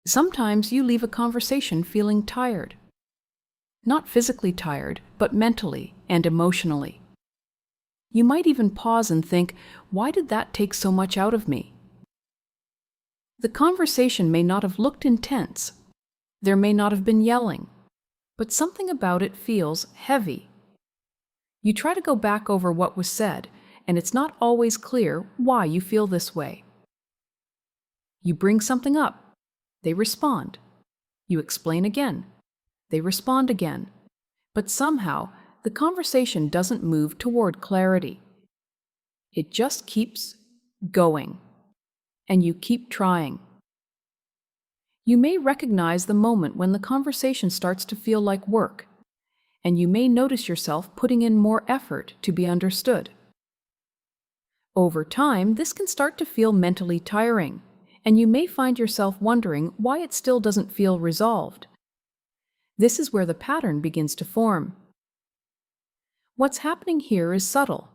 Sometimes you leave a conversation feeling tired. Not physically tired, but mentally and emotionally. You might even pause and think, why did that take so much out of me? The conversation may not have looked intense. There may not have been yelling, but something about it feels heavy. You try to go back over what was said, and it's not always clear why you feel this way. You bring something up. They respond. You explain again. They respond again. But somehow, the conversation doesn't move toward clarity. It just keeps going. And you keep trying. You may recognize the moment when the conversation starts to feel like work, and you may notice yourself putting in more effort to be understood. Over time, this can start to feel mentally tiring, and you may find yourself wondering why it still doesn't feel resolved. This is where the pattern begins to form. What's happening here is subtle.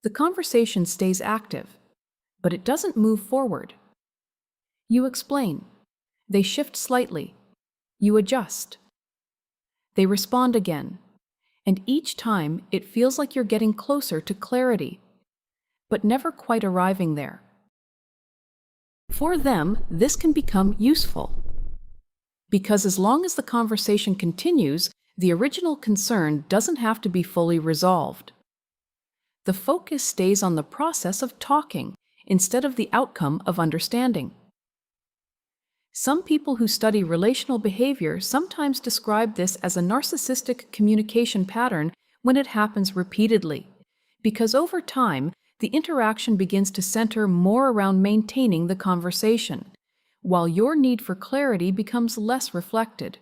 The conversation stays active, but it doesn't move forward. You explain. They shift slightly. You adjust. They respond again, and each time it feels like you're getting closer to clarity, but never quite arriving there. For them, this can become useful, because as long as the conversation continues, the original concern doesn't have to be fully resolved. The focus stays on the process of talking instead of the outcome of understanding. Some people who study relational behavior sometimes describe this as a narcissistic communication pattern when it happens repeatedly, because over time, the interaction begins to center more around maintaining the conversation, while your need for clarity becomes less reflected.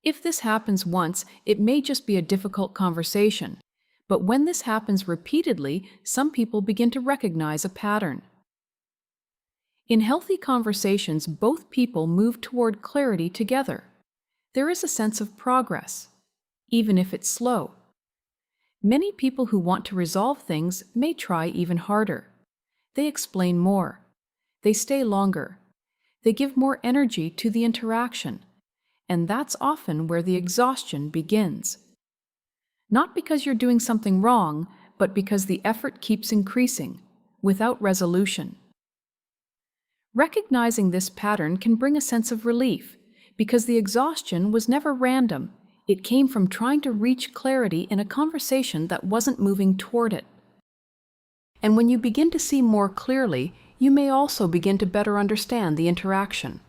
If this happens once, it may just be a difficult conversation, but when this happens repeatedly, some people begin to recognize a pattern. In healthy conversations, both people move toward clarity together. There is a sense of progress, even if it's slow. Many people who want to resolve things may try even harder. They explain more. They stay longer. They give more energy to the interaction. And that's often where the exhaustion begins. Not because you're doing something wrong, but because the effort keeps increasing, without resolution. Recognizing this pattern can bring a sense of relief, because the exhaustion was never random. It came from trying to reach clarity in a conversation that wasn't moving toward it. And when you begin to see more clearly, you may also begin to better understand the interaction.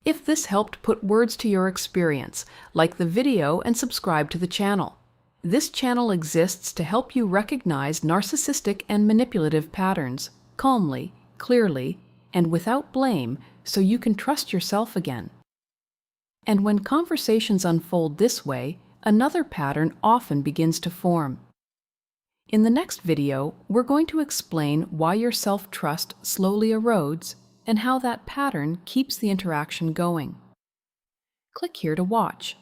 If this helped put words to your experience, like the video and subscribe to the channel. This channel exists to help you recognize narcissistic and manipulative patterns calmly, clearly, and without blame, so you can trust yourself again. And when conversations unfold this way, another pattern often begins to form. In the next video, we're going to explain why your self-trust slowly erodes and how that pattern keeps the interaction going. Click here to watch.